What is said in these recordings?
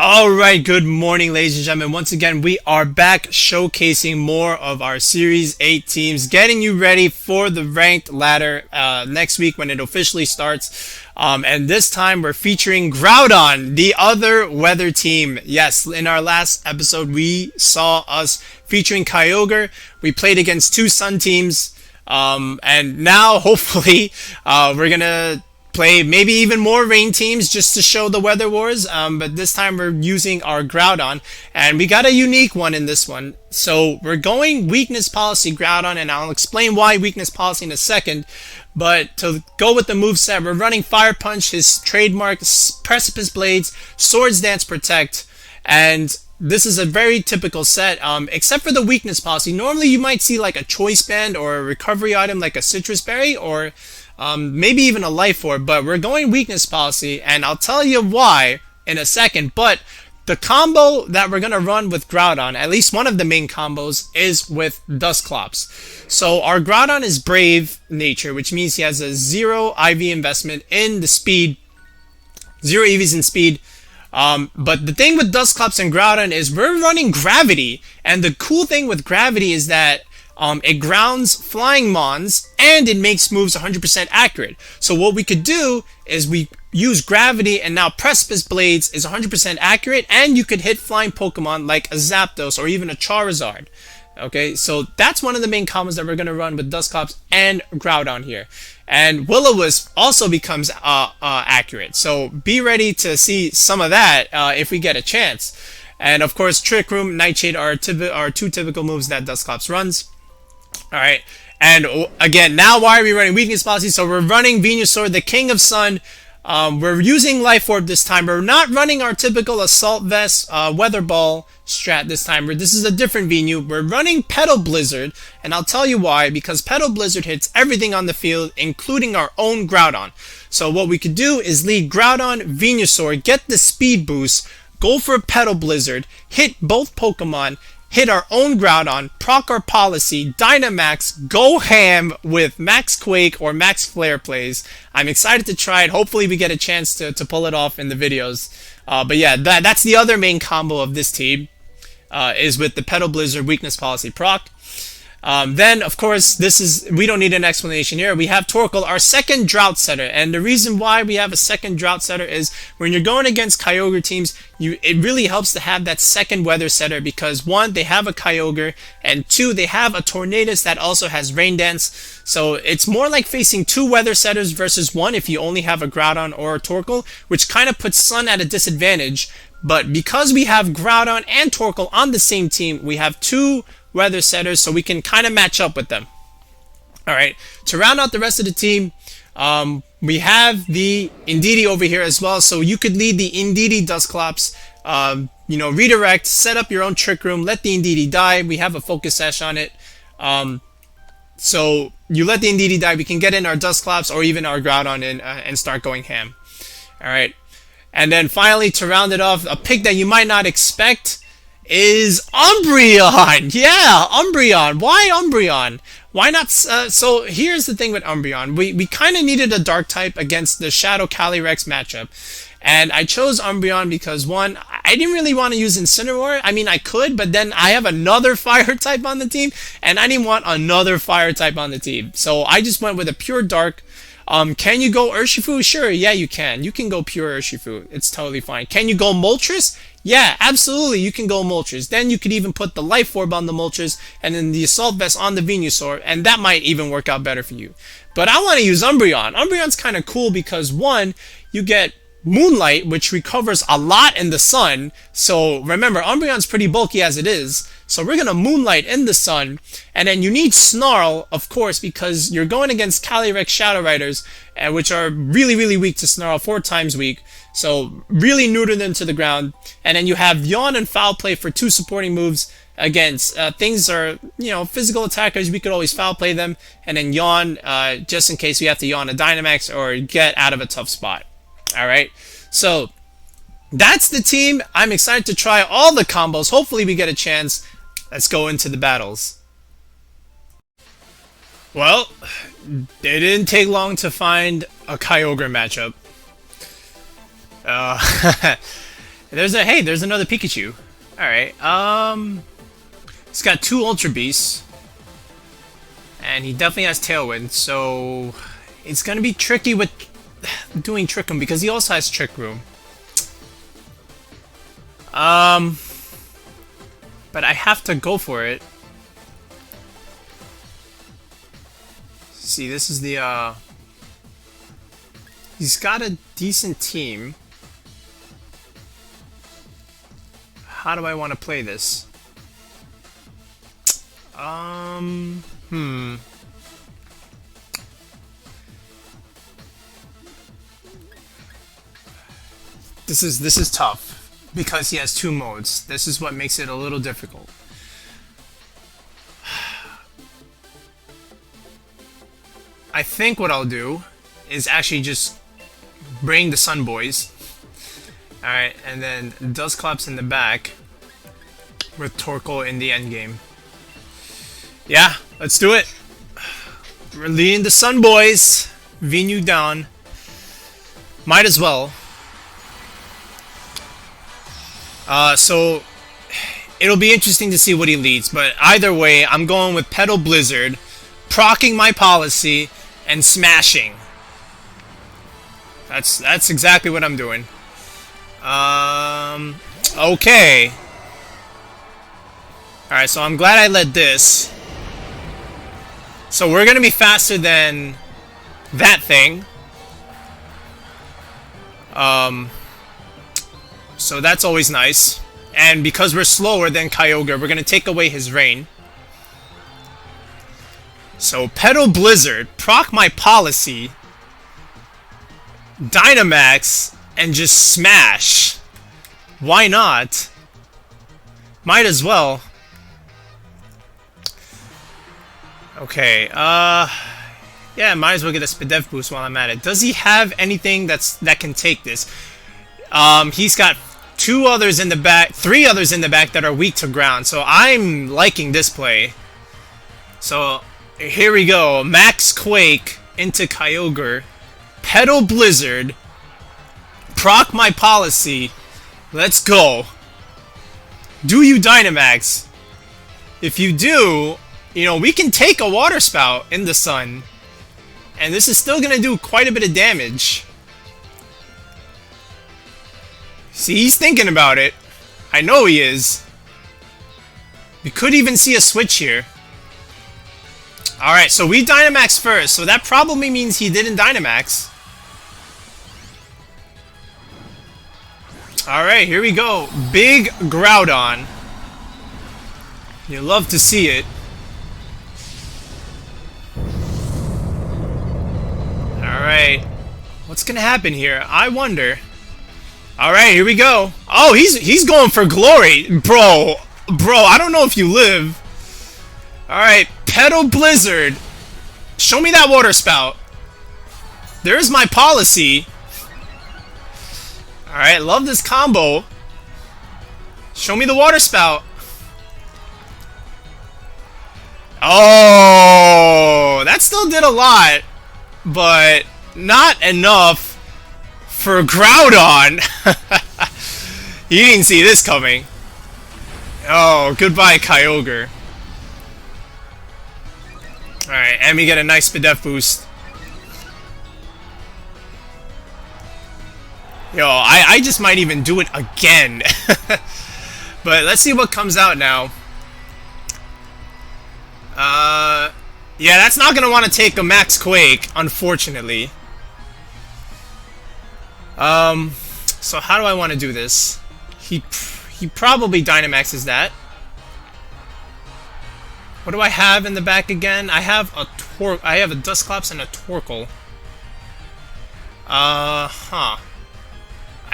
Alright, good morning ladies and gentlemen. Once again, we are back showcasing more of our Series 8 teams, getting you ready for the ranked ladder next week when it officially starts. And this time we're featuring Groudon, the other weather team. Yes, in our last episode we saw us featuring Kyogre. We played against two sun teams, and now hopefully we're gonna play maybe even more rain teams just to show the weather wars, but this time we're using our Groudon, and we got a unique one in this one. So we're going weakness policy Groudon, and I'll explain why weakness policy in a second. But to go with the moveset, we're running Fire Punch, his trademark Precipice Blades, Swords Dance Protect, and this is a very typical set, except for the weakness policy. Normally you might see like a choice band or a recovery item like a citrus berry, or maybe even a life orb, but we're going weakness policy, and I'll tell you why in a second. But the combo that we're going to run with Groudon, at least one of the main combos, is with Dusclops. So our Groudon is Brave nature, which means he has a 0 IV investment in the speed, 0 EVs in speed. But the thing with Dusclops and Groudon is we're running Gravity, and the cool thing with Gravity is that it grounds flying mons, and it makes moves 100% accurate. So what we could do is we use Gravity, and now Precipice Blades is 100% accurate, and you could hit flying Pokemon like a Zapdos or even a Charizard. Okay, so that's one of the main combos that we're going to run with Dusclops and Groudon here. And Will-O-Wisp also becomes accurate, so be ready to see some of that if we get a chance. And of course, Trick Room, Nightshade are two typical moves that Dusclops runs. Alright, and again, now why are we running weakness policy? So we're running Venusaur, the King of Sun. We're using Life Orb this time. We're not running our typical Assault Vest, Weather Ball strat this time. This is a different Venu. We're running Petal Blizzard, and I'll tell you why. Because Petal Blizzard hits everything on the field, including our own Groudon. So what we could do is lead Groudon, Venusaur, get the speed boost, go for Petal Blizzard, hit both Pokemon, hit our own Groudon, proc our policy, Dynamax, go ham with Max Quake or Max Flare plays. I'm excited to try it. Hopefully we get a chance to pull it off in the videos. But yeah, that's the other main combo of this team, is with the Petal Blizzard weakness policy proc. Then, of course, we don't need an explanation here. We have Torkoal, our second Drought setter. And the reason why we have a second Drought setter is when you're going against Kyogre teams, it really helps to have that second weather setter, because one, they have a Kyogre, and two, they have a Tornadus that also has Rain Dance. So it's more like facing two weather setters versus one if you only have a Groudon or a Torkoal, which kind of puts Sun at a disadvantage. But because we have Groudon and Torkoal on the same team, we have two weather setters, so we can kind of match up with them. Alright, to round out the rest of the team, we have the Indeedee over here as well, so you could lead the Indeedee Dusclops, redirect, set up your own Trick Room, let the Indeedee die. We have a Focus Sash on it. So you let the Indeedee die, we can get in our Dusclops or even our Groudon and start going ham. Alright, and then finally, to round it off, a pick that you might not expect is Umbreon. Yeah, Umbreon. Why Umbreon? Why not? So here's the thing with Umbreon. We kind of needed a dark type against the Shadow Calyrex matchup, and I chose Umbreon because one, I didn't really want to use Incineroar. I mean, I could, but then I have another fire type on the team, and I didn't want another fire type on the team. So I just went with a pure dark. Can you go Urshifu? Sure, yeah, you can. You can go pure Urshifu. It's totally fine. Can you go Moltres? Yeah, absolutely, you can go Moltres. Then you could even put the Life Orb on the Moltres, and then the Assault Vest on the Venusaur, and that might even work out better for you. But I want to use Umbreon. Umbreon's kind of cool because, one, you get Moonlight, which recovers a lot in the sun. So remember, Umbreon's pretty bulky as it is. So we're going to Moonlight in the sun. And then you need Snarl, of course, because you're going against Calyrex Shadow Riders, which are really, really weak to Snarl, 4 times weak. So really neuter them to the ground. And then you have Yawn and Foul Play for 2 supporting moves against things are, physical attackers. We could always Foul Play them. And then Yawn, just in case we have to Yawn a Dynamax or get out of a tough spot. Alright, so that's the team. I'm excited to try all the combos. Hopefully we get a chance. Let's go into the battles. Well, it didn't take long to find a Kyogre matchup. There's another Pikachu. Alright, he's got 2 Ultra Beasts. And he definitely has Tailwind, so it's gonna be tricky with doing Trick Room because he also has Trick Room. But I have to go for it. See, this is the, he's got a decent team. How do I want to play this? This is tough because he has 2 modes. This is what makes it a little difficult. I think what I'll do is actually just bring the Sun Boys. Alright, and then Dusclops in the back with Torkoal in the endgame. Yeah, let's do it. We're leading the Sun Boys. Venu down. Might as well. So it'll be interesting to see what he leads, but either way, I'm going with Petal Blizzard, proccing my policy, and smashing. That's exactly what I'm doing. Okay. Alright, so I'm glad I led this. So we're gonna be faster than that thing. So that's always nice. And because we're slower than Kyogre, we're gonna take away his rain. So Petal Blizzard, proc my policy, Dynamax, and just smash. Why not? Might as well. Okay, yeah, might as well get a Spadef boost while I'm at it. Does he have anything that can take this? He's got 2 others in the back, 3 others in the back that are weak to ground, so I'm liking this play. So, here we go. Max Quake into Kyogre. Petal Blizzard. Proc my policy. Let's go. Do you Dynamax? If you do, you know, we can take a Water Spout in the sun. And this is still going to do quite a bit of damage. See, he's thinking about it. I know he is. We could even see a switch here. Alright, so we Dynamax first, so that probably means he didn't Dynamax. Alright, here we go. Big Groudon. You love to see it. Alright. What's gonna happen here? I wonder. Alright, here we go. Oh, he's going for glory. Bro, I don't know if you live. Alright, Petal Blizzard. Show me that Water Spout. There's my policy. Alright, love this combo. Show me the Water Spout. Oh, that still did a lot, but not enough for Groudon. You didn't see this coming. Oh, goodbye, Kyogre. Alright, and we get a nice Spadef boost. Yo, I just might even do it again. But let's see what comes out now. Yeah, that's not gonna want to take a Max Quake, unfortunately. So how do I want to do this? He probably Dynamaxes that. What do I have in the back again? I have a Dusclops and a Torkoal. I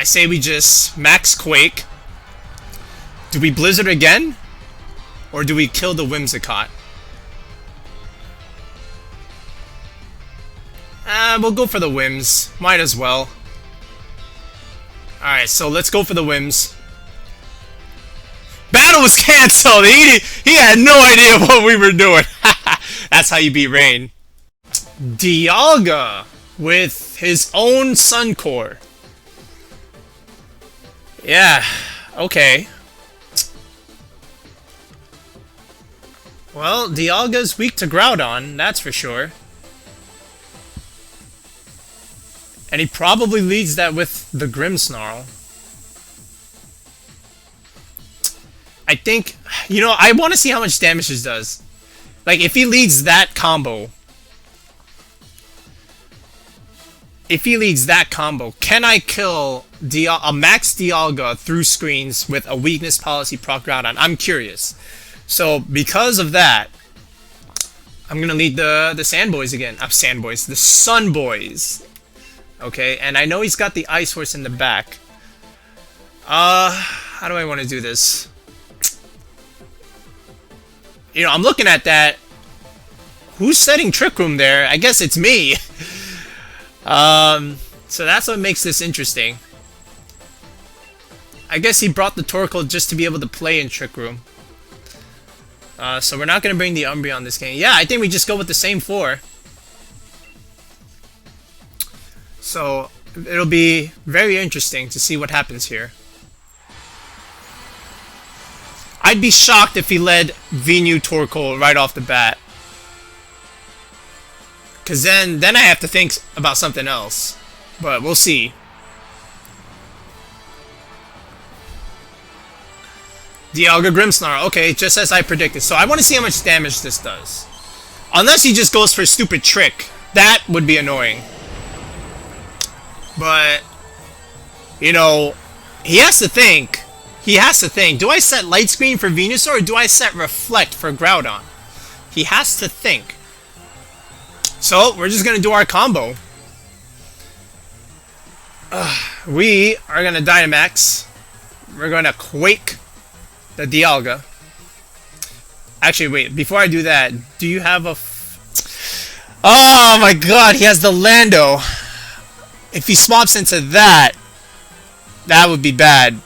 say we just Max Quake. Do we Blizzard again? Or do we kill the Whimsicott? We'll go for the Whims. Might as well. Alright, so let's go for the Whims. Battle was cancelled! He had no idea what we were doing. That's how you beat Rain. Dialga with his own Sun Core. Yeah, okay. Well, Dialga's weak to Groudon, that's for sure. And he probably leads that with the Grimmsnarl. I think, you know, I want to see how much damage this does. Like, if he leads that combo... can I kill a Max Dialga through screens with a weakness policy proc Groudon? I'm curious. So, because of that, I'm going to lead the Sandboys again. Sandboys. The Sunboys. Okay, and I know he's got the Ice Horse in the back. How do I want to do this? You know, I'm looking at that. Who's setting Trick Room there? I guess it's me. So that's what makes this interesting. I guess he brought the Torkoal just to be able to play in Trick Room. So we're not going to bring the Umbreon this game. Yeah, I think we just go with the same 4. So it'll be very interesting to see what happens here. I'd be shocked if he led Venu Torkoal right off the bat. Because then I have to think about something else. But we'll see. Dialga Grimmsnarl. Okay, just as I predicted. So I want to see how much damage this does. Unless he just goes for a stupid trick. That would be annoying. But, you know, he has to think. Do I set Light Screen for Venusaur or do I set Reflect for Groudon? He has to think. So, we're just going to do our combo. We are going to Dynamax. We're going to Quake the Dialga. Actually, wait. Before I do that, do you have a... Oh my god, he has the Lando. If he swaps into that, that would be bad.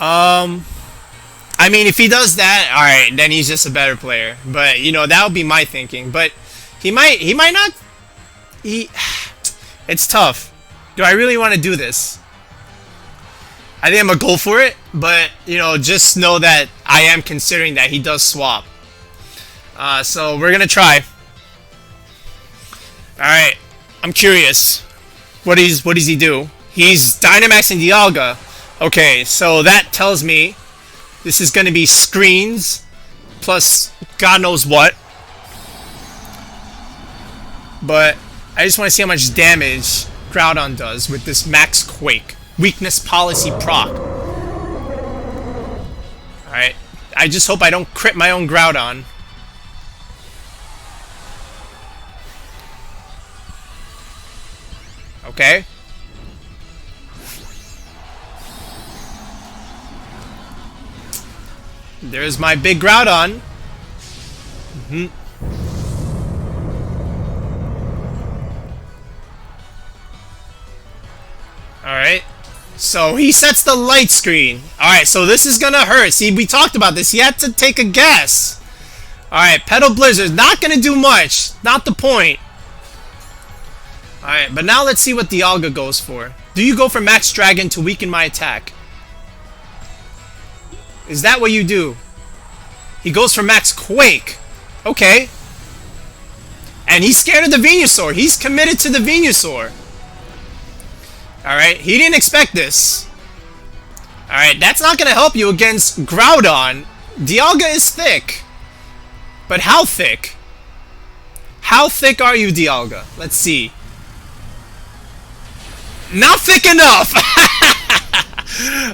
I mean, if he does that, alright, then he's just a better player. But, you know, that would be my thinking. But he might not... It's tough. Do I really want to do this? I think I'm going to go for it. But, you know, just know that I am considering that he does swap. So, we're going to try. Alright, I'm curious. What does he do? He's Dynamaxing Dialga. Okay, so that tells me this is going to be screens plus God knows what. But I just want to see how much damage Groudon does with this Max Quake. Weakness policy proc. Alright, I just hope I don't crit my own Groudon. Okay. There's my big Groudon. Alright. So he sets the light screen. Alright, so this is gonna hurt. See, we talked about this. He had to take a guess. Alright, Petal Blizzard. Not gonna do much. Not the point. Alright, but now let's see what Dialga goes for. Do you go for Max Dragon to weaken my attack? Is that what you do? He goes for Max Quake. Okay. And he's scared of the Venusaur. He's committed to the Venusaur. Alright, he didn't expect this. Alright, that's not going to help you against Groudon. Dialga is thick. But how thick? How thick are you, Dialga? Let's see. Not thick enough!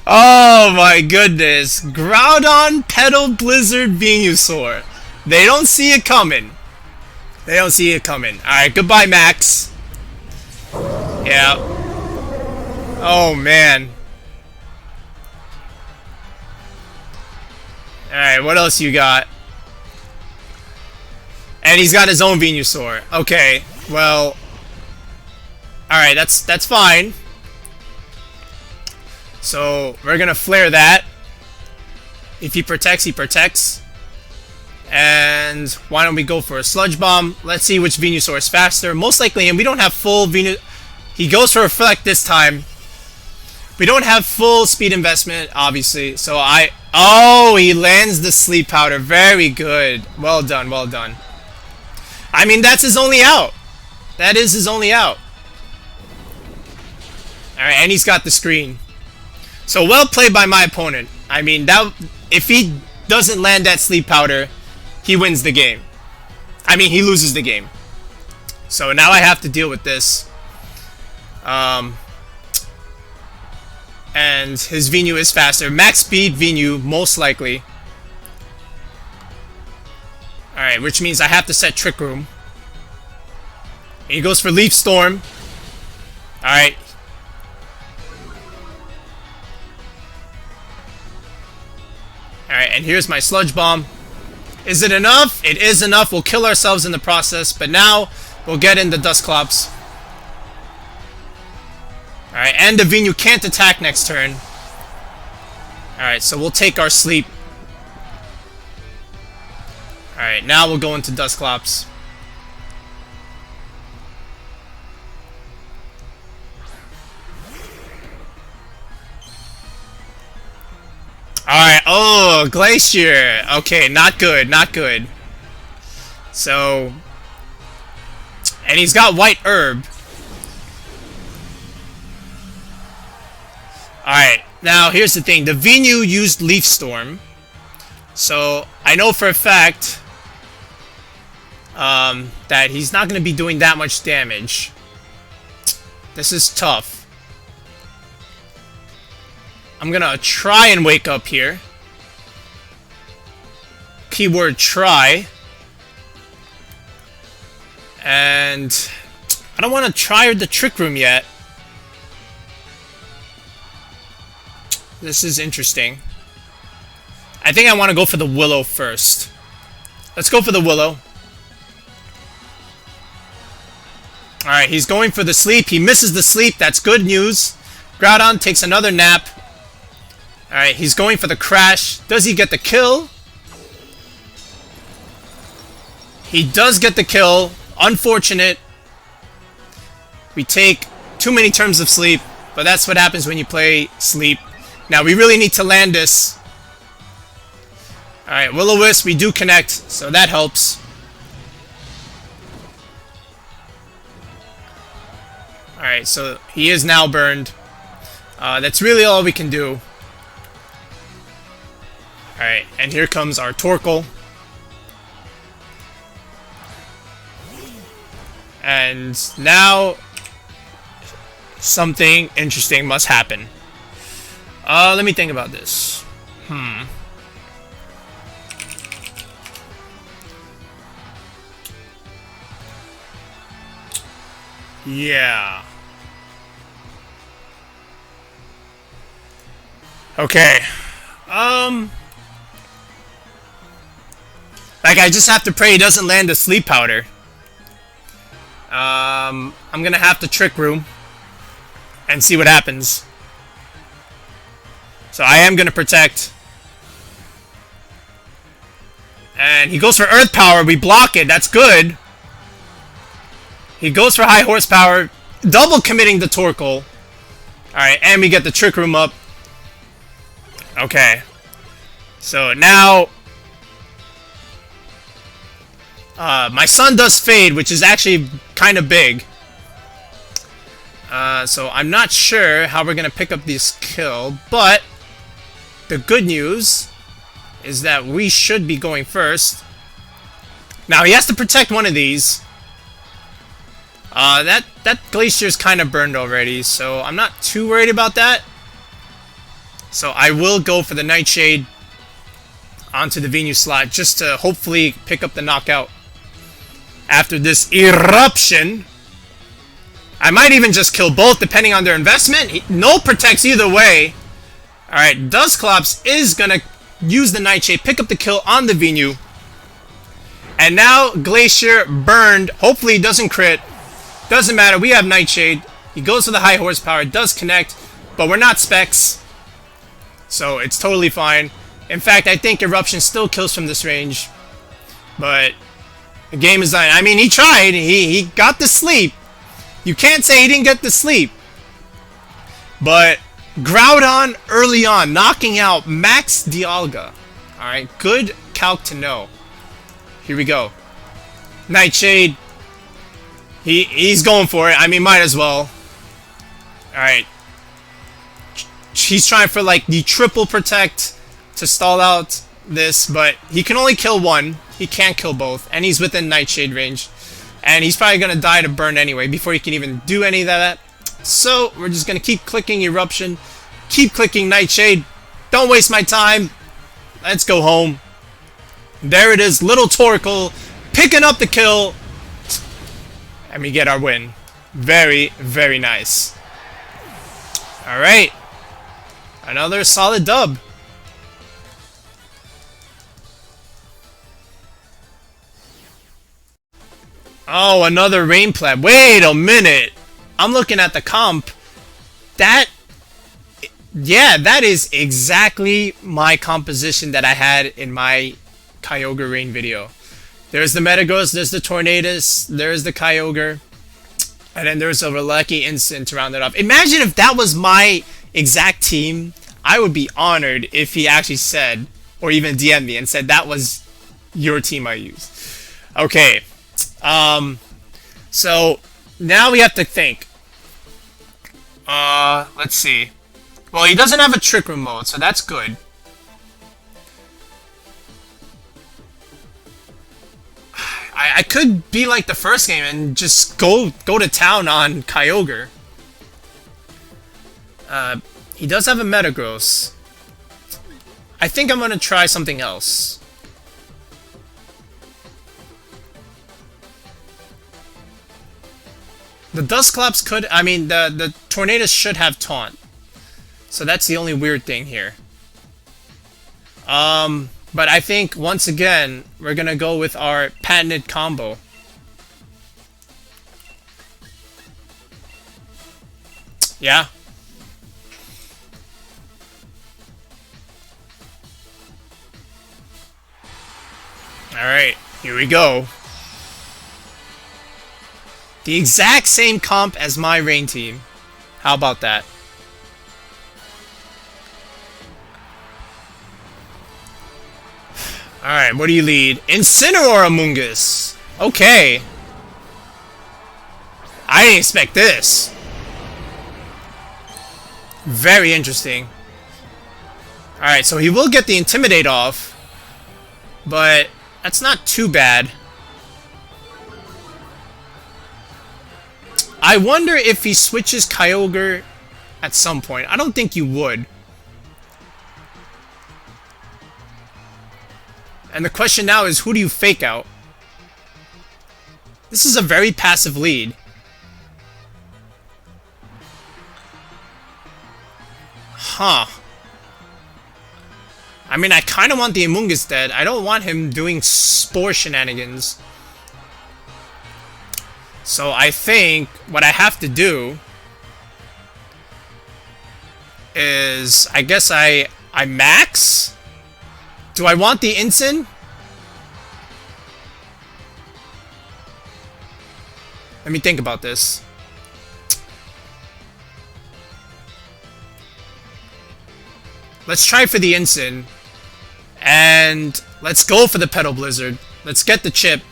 Oh my goodness. Groudon, Petal Blizzard, Venusaur. They don't see it coming. They don't see it coming. Alright, goodbye, Max. Yeah. Oh, man. Alright, what else you got? And he's got his own Venusaur. Okay, well... Alright, that's fine. So, we're gonna flare that. If he protects, he protects. And why don't we go for a Sludge Bomb? Let's see which Venusaur is faster. Most likely, and we don't have full Venusaur. He goes for Reflect this time. We don't have full speed investment, obviously. So oh, he lands the sleep powder. Very good. Well done, well done. I mean, that's his only out. That is his only out. Alright, and he's got the screen. So well played by my opponent. I mean, that if he doesn't land that sleep powder, he wins the game. I mean, he loses the game. So now I have to deal with this. And his Venu is faster. Max speed Venu, most likely. Alright, which means I have to set Trick Room. He goes for Leaf Storm. Alright. Alright, and here's my Sludge Bomb. Is it enough? It is enough. We'll kill ourselves in the process, but now we'll get in the Dusclops. Alright, and the Venu can't attack next turn. Alright, so we'll take our sleep. Alright, now we'll go into Dusclops. Alright, oh, Glastrier. Okay, not good, not good. So, and he's got White Herb. Alright, now here's the thing. The Venu used Leaf Storm. So, I know for a fact that he's not going to be doing that much damage. This is tough. I'm going to try and wake up here. Keyword try. And I don't want to try the Trick Room yet. This is interesting. I think I want to go for the Willow first. Let's go for the Willow. Alright, he's going for the sleep. He misses the sleep. That's good news. Groudon takes another nap. Alright, he's going for the Crash. Does he get the kill? He does get the kill. Unfortunate. We take too many turns of sleep, but that's what happens when you play sleep. Now, we really need to land this. Alright, Will-O-Wisp, we do connect, so that helps. Alright, so he is now burned. That's really all we can do. Alright, and here comes our Torkoal. And now something interesting must happen. Let me think about this. Yeah. Okay. Like, I just have to pray he doesn't land a Sleep Powder. I'm gonna have to Trick Room and see what happens. So I am gonna protect. And he goes for Earth Power. We block it. That's good. He goes for High Horsepower, double committing the Torkoal. Alright, and we get the Trick Room up. Okay. So now my son does Fade, which is actually kind of big. So I'm not sure how we're going to pick up this kill, but the good news is that we should be going first. Now he has to protect one of these. That Glacier's kind of burned already, so I'm not too worried about that. So I will go for the Nightshade onto the Venu slot just to hopefully pick up the knockout after this Eruption. I might even just kill both depending on their investment. No protects either way. Alright, Dusclops is going to use the Nightshade, pick up the kill on the Venu. And now Glastrier burned. Hopefully he doesn't crit. Doesn't matter, we have Nightshade. He goes for the High Horsepower, does connect, but we're not Specs. So it's totally fine. In fact, I think Eruption still kills from this range. But the game is done. I mean, he tried. He got the sleep. You can't say he didn't get the sleep. But Groudon early on, knocking out Max Dialga. Alright, good calc to know. Here we go. Nightshade. He's going for it. I mean, might as well. Alright. He's trying for like the triple protect to stall out this, but he can only kill one. He can't kill both, and he's within Nightshade range. And he's probably gonna die to burn anyway before he can even do any of that. So we're just gonna keep clicking Eruption, keep clicking Nightshade. Don't waste my time. Let's go home. There it is, little Torkoal picking up the kill, and we get our win. Very, very nice. All right, another solid dub. Oh, another Rain Pleb. Wait a minute. I'm looking at the comp. Yeah, that is exactly my composition that I had in my Kyogre Rain video. There's the Metagross, there's the Tornadus, there's the Kyogre, and then there's a Rillaboom instant to round it off. Imagine if that was my exact team. I would be honored if he actually said, or even DM'd me and said that was your team I used. Okay. So now we have to think. Let's see. Well, he doesn't have a Trick Room mode, so that's good. I could be like the first game and just go to town on Kyogre. He does have a Metagross. I think I'm gonna try something else. The Dusclops could, I mean, the Tornadus should have Taunt. So that's the only weird thing here. But I think, once again, we're gonna go with our patented combo. Yeah. Alright, here we go. The exact same comp as my Rain team. How about that? Alright, what do you lead? Incineroar Amoongus! Okay. I didn't expect this. Very interesting. Alright, so he will get the Intimidate off. But that's not too bad. I wonder if he switches Kyogre at some point. I don't think you would. And the question now is, who do you fake out? This is a very passive lead. Huh. I mean, I kind of want the Amoongus dead. I don't want him doing Spore shenanigans. So I think what I have to do is, I guess I max? Do I want the Incin? Let me think about this. Let's try for the Incin. And let's go for the Petal Blizzard. Let's get the chip.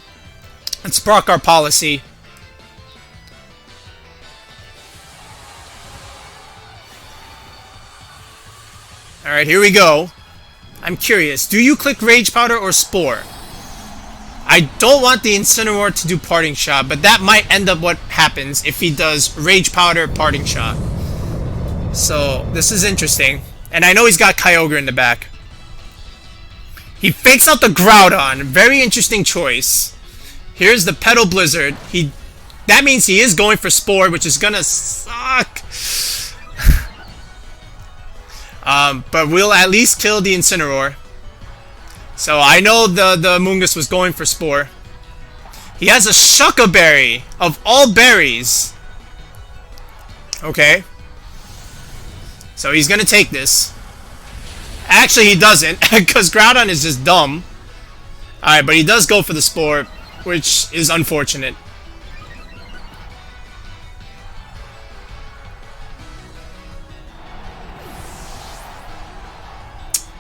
Let's proc our policy. Alright, here we go. I'm curious, do you click Rage Powder or Spore? I don't want the Incineroar to do Parting Shot, but that might end up what happens if he does Rage Powder, Parting Shot. So, this is interesting. And I know he's got Kyogre in the back. He fakes out the Groudon. Very interesting choice. Here's the Petal Blizzard. That means he is going for Spore, which is gonna suck. But we'll at least kill the Incineroar. So I know the Amoongus was going for Spore. He has a Shucka Berry of all berries. Okay. So he's gonna take this. Actually, he doesn't, because Groudon is just dumb. Alright, but he does go for the Spore, which is unfortunate.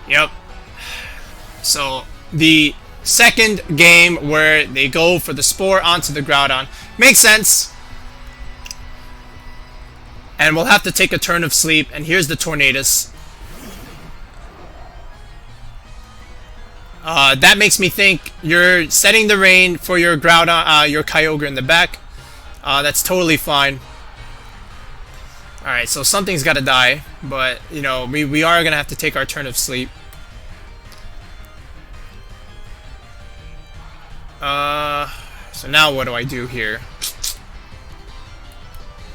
Yep. So the second game where they go for the Spore onto the Groudon makes sense. And we'll have to take a turn of sleep. And here's the Tornadus. That makes me think you're setting the rain for your Groudon, your Kyogre in the back. That's totally fine. Alright, so something's got to die. But, you know, we are going to have to take our turn of sleep. So now what do I do here?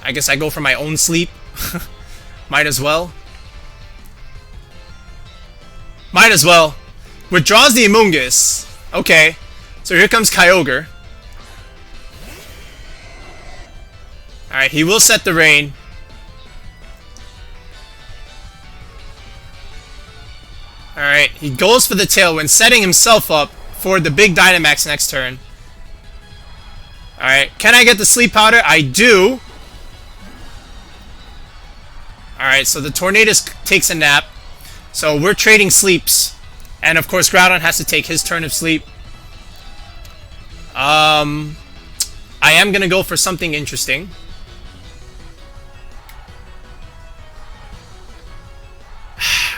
I guess I go for my own sleep. Might as well. Might as well. Withdraws the Amoongus. Okay. So here comes Kyogre. Alright, he will set the rain. Alright, he goes for the Tailwind, setting himself up for the big Dynamax next turn. Alright, can I get the Sleep Powder? I do. Alright, so the Tornadus takes a nap. So we're trading sleeps. And of course Groudon has to take his turn of sleep. I am going to go for something interesting.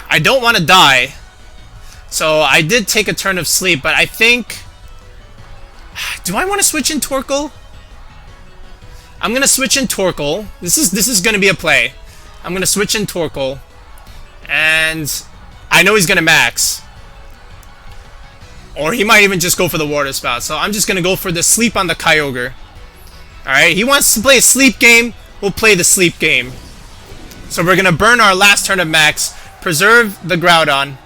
I don't want to die. So I did take a turn of sleep, but I think... Do I want to switch in Torkoal? I'm going to switch in Torkoal. This is going to be a play. I'm going to switch in Torkoal. And I know he's going to max. Or he might even just go for the Water Spout. So I'm just going to go for the sleep on the Kyogre. Alright, he wants to play a sleep game. We'll play the sleep game. So we're going to burn our last turn of max. Preserve the Groudon.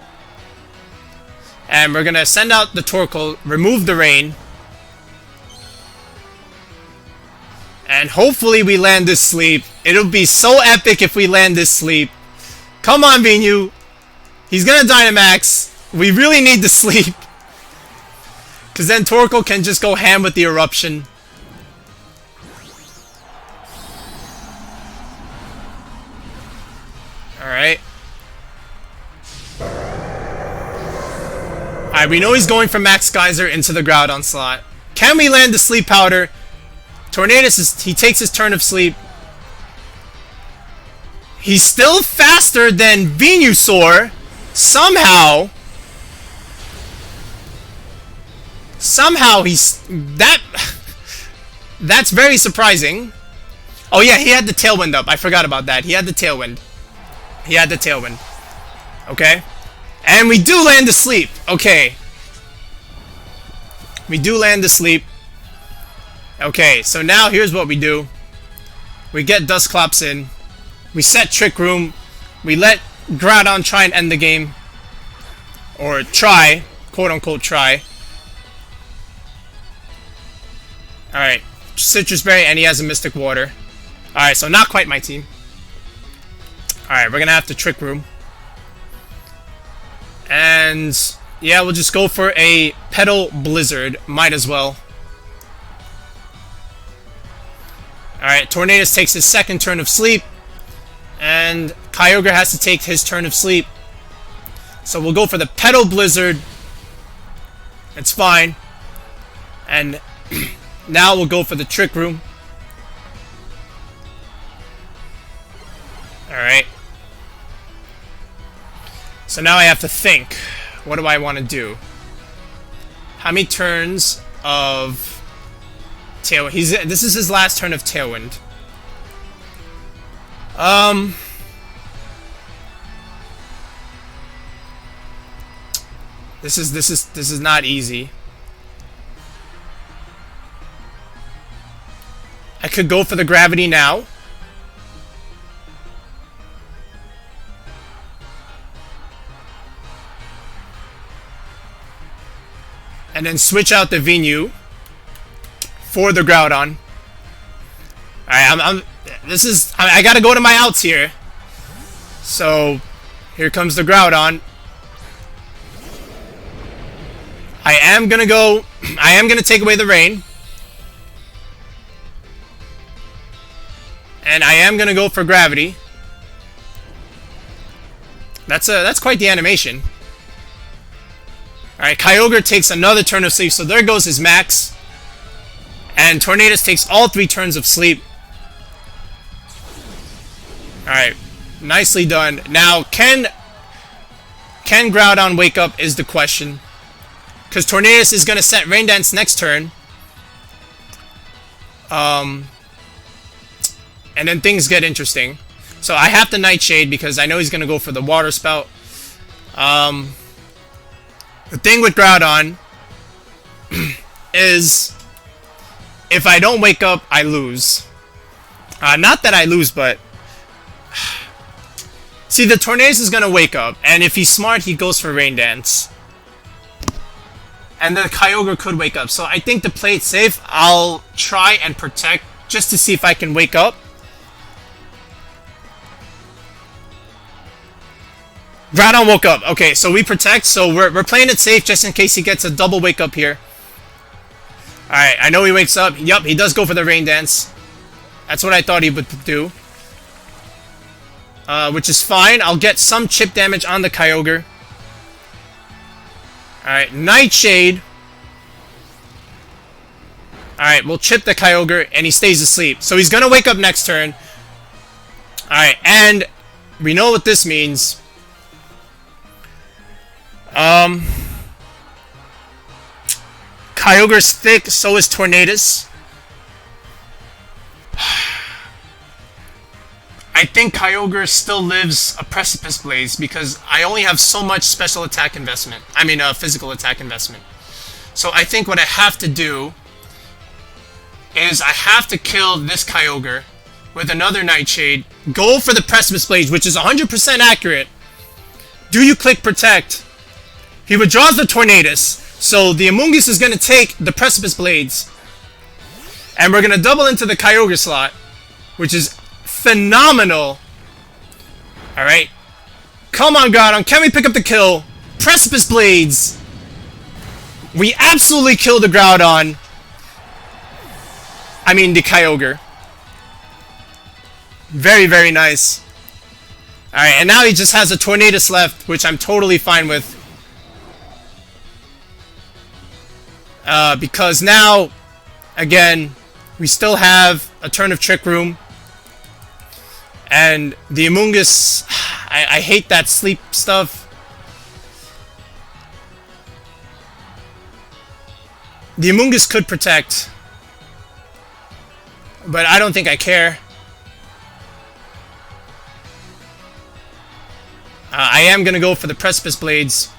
And we're going to send out the Torkoal. Remove the rain. And hopefully we land this sleep. It'll be so epic if we land this sleep. Come on, Venu. He's going to Dynamax. We really need the sleep. Because then Torkoal can just go ham with the Eruption. Alright. Alright, we know he's going from Max Geyser into the Groudon slot. Can we land the Sleep Powder? Tornadus, he takes his turn of sleep. He's still faster than Venusaur. Somehow he's... That's very surprising. Oh yeah, he had the Tailwind up. I forgot about that. He had the Tailwind. Okay. And we do land the sleep. Okay. We do land the sleep. Okay, so now here's what we do. We get Dusclops in. We set Trick Room. We let Groudon try and end the game. Or try. Quote unquote try. Alright. Citrus Berry, and he has a Mystic Water. Alright, so not quite my team. Alright, we're gonna have to Trick Room. And yeah, we'll just go for a Petal Blizzard. Might as well. Alright, Tornadus takes his second turn of sleep. And Kyogre has to take his turn of sleep. So we'll go for the Petal Blizzard. It's fine. And now we'll go for the Trick Room. Alright. So now I have to think. What do I want to do? How many turns of... Tailwind. This is his last turn of Tailwind. This is not easy. I could go for the Gravity now. And then switch out the Venu for the Groudon. Alright, I gotta go to my outs here. So, here comes the Groudon. I am gonna take away the rain. And I am gonna go for Gravity. That's quite the animation. Alright, Kyogre takes another turn of sleep, so there goes his max. And Tornadus takes all 3 turns of sleep. Alright, nicely done. Now, can Groudon wake up is the question. Because Tornadus is going to set Rain Dance next turn. And then things get interesting. So I have to Nightshade because I know he's going to go for the Water Spout. The thing with Groudon is if I don't wake up, I lose. Not that I lose, but see, the Tornadus is going to wake up, and if he's smart, he goes for Rain Dance. And the Kyogre could wake up. So I think to play it safe, I'll try and protect just to see if I can wake up. Groudon woke up. Okay, so we protect. So we're playing it safe just in case he gets a double wake up here. Alright, I know he wakes up. Yup, he does go for the Rain Dance. That's what I thought he would do. Which is fine. I'll get some chip damage on the Kyogre. Alright, Nightshade. Alright, we'll chip the Kyogre and he stays asleep. So he's gonna wake up next turn. Alright, and we know what this means. Kyogre's thick, so is Tornadus. I think Kyogre still lives a Precipice Blades because I only have so much special attack investment. I mean, physical attack investment. So I think what I have to do is I have to kill this Kyogre with another Nightshade, go for the Precipice Blades, which is 100% accurate. Do you click Protect? He withdraws the Tornadus, so the Amoongus is going to take the Precipice Blades. And we're going to double into the Kyogre slot, which is phenomenal. Alright. Come on, Groudon. Can we pick up the kill? Precipice Blades. We absolutely killed the Groudon. I mean, the Kyogre. Very, very nice. Alright, and now he just has a Tornadus left, which I'm totally fine with. Because now, again, we still have a turn of Trick Room. And the Amoongus, I hate that sleep stuff. The Amoongus could protect. But I don't think I care. I am going to go for the Precipice Blades.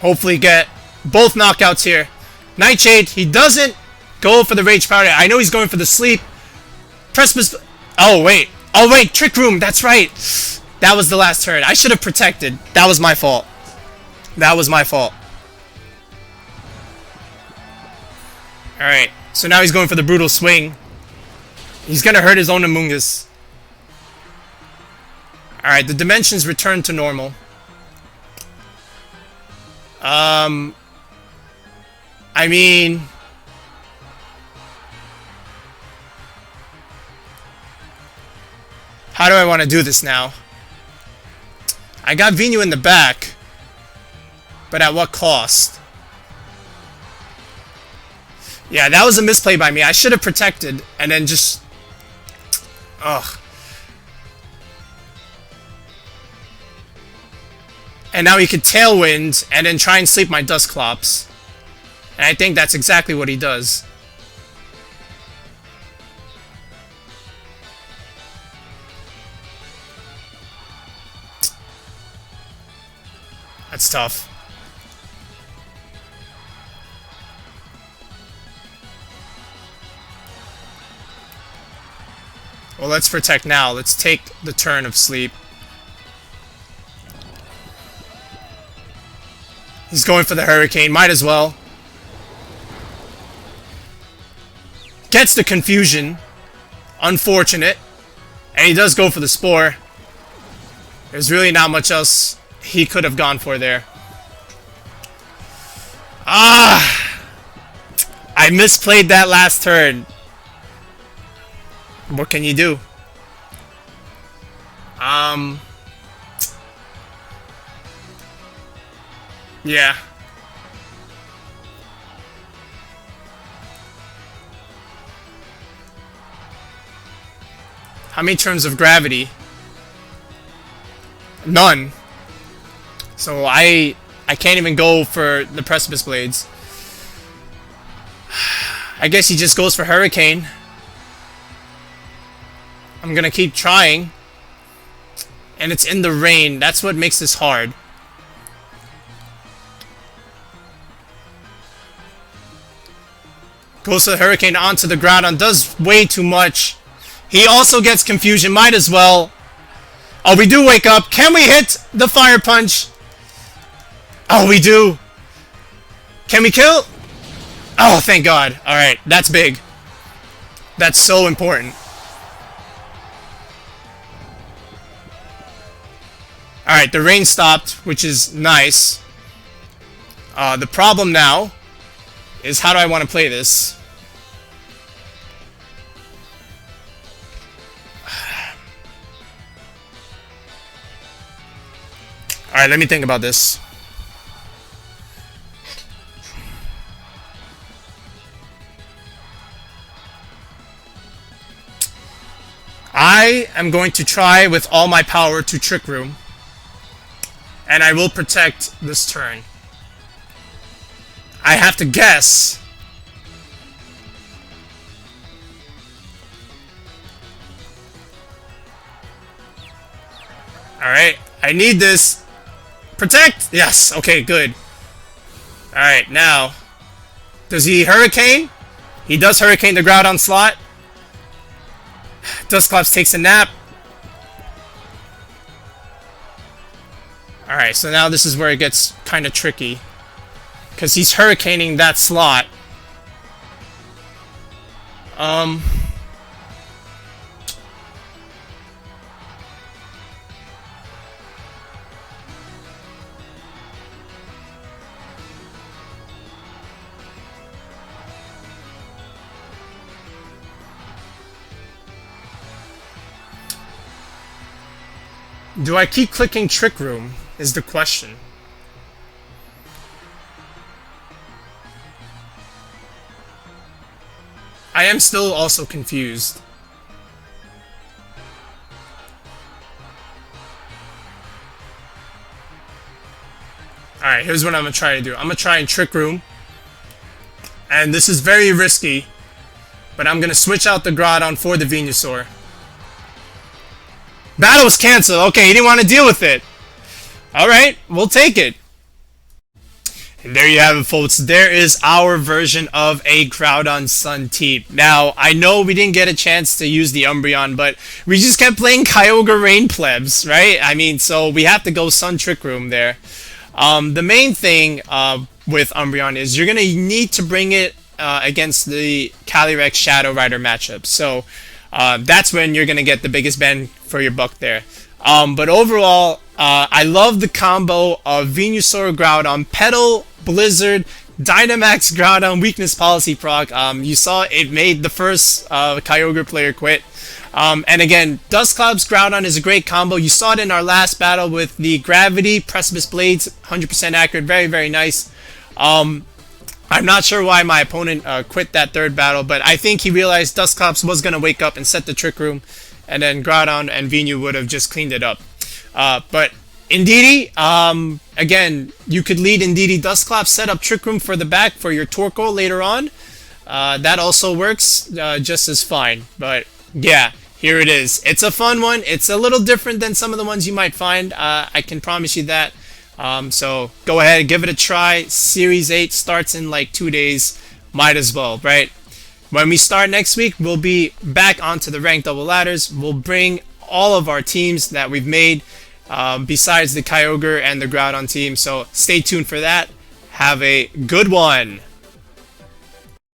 Hopefully get both knockouts here. Nightshade, he doesn't go for the Rage Powder. I know he's going for the sleep. Precipice... Oh, wait. Oh, wait. Trick Room. That's right. That was the last turn. I should have protected. That was my fault. That was my fault. Alright. So now he's going for the Brutal Swing. He's going to hurt his own Amoongus. Alright. The dimensions return to normal. I mean... How do I want to do this now? I got Venu in the back. But at what cost? Yeah, that was a misplay by me. I should have protected and then just... Ugh. And now he could Tailwind and then try and sleep my Dusclops. And I think that's exactly what he does. That's tough. Well, let's protect now. Let's take the turn of sleep. He's going for the Hurricane. Might as well. Gets the Confusion. Unfortunate. And he does go for the Spore. There's really not much else he could have gone for there. Ah! I misplayed that last turn. What can you do? Yeah. How many turns of gravity? None. So I can't even go for the Precipice Blades. I guess he just goes for Hurricane. I'm gonna keep trying. And it's in the rain. That's what makes this hard. Goes to the Hurricane onto the Groudon. Does way too much. He also gets Confusion. Might as well. Oh, we do wake up. Can we hit the Fire Punch? Oh, we do. Can we kill? Oh, thank God. Alright, that's big. That's so important. Alright, the rain stopped, which is nice. The problem now is how do I want to play this? Alright, let me think about this. I am going to try with all my power to Trick Room. And I will protect this turn. I have to guess. Alright, I need this. Protect! Yes, okay, good. Alright, now. Does he Hurricane? He does Hurricane the Groudon slot. Dusclops takes a nap. Alright, so now this is where it gets kind of tricky. Because he's Hurricaning that slot. Do I keep clicking Trick Room? Is the question. I am still also confused. Alright, here's what I'm gonna try to do. I'm gonna try and Trick Room. And this is very risky. But I'm gonna switch out the Groudon for the Venusaur. Battle was canceled. Okay, he didn't want to deal with it. Alright, we'll take it. And there you have it, folks. There is our version of a Groudon Sun team. Now, I know we didn't get a chance to use the Umbreon, but we just kept playing Kyogre Rain Plebs, right? I mean, so we have to go Sun Trick Room there. The main thing with Umbreon is you're going to need to bring it against the Calyrex Shadow Rider matchup. So that's when you're going to get the biggest bang for your buck there. But overall, I love the combo of Venusaur Groudon, Petal Blizzard, Dynamax Groudon, Weakness Policy proc. You saw it made the first Kyogre player quit. And again, Dusclops Groudon is a great combo. You saw it in our last battle with the Gravity, Precipice Blades, 100% accurate, very, very nice. I'm not sure why my opponent quit that third battle, but I think he realized Dusclops was going to wake up and set the Trick Room, and then Groudon and Venu would have just cleaned it up. But Indeedee, again, you could lead Indeedee Dusclops, set up Trick Room for the back for your Torkoal later on. That also works just as fine. But yeah, here it is. It's a fun one. It's a little different than some of the ones you might find. I can promise you that. So go ahead, give it a try. Series 8 starts in like 2 days. Might as well, right? When we start next week, we'll be back onto the ranked double ladders. We'll bring all of our teams that we've made besides the Kyogre and the Groudon team. So stay tuned for that. Have a good one.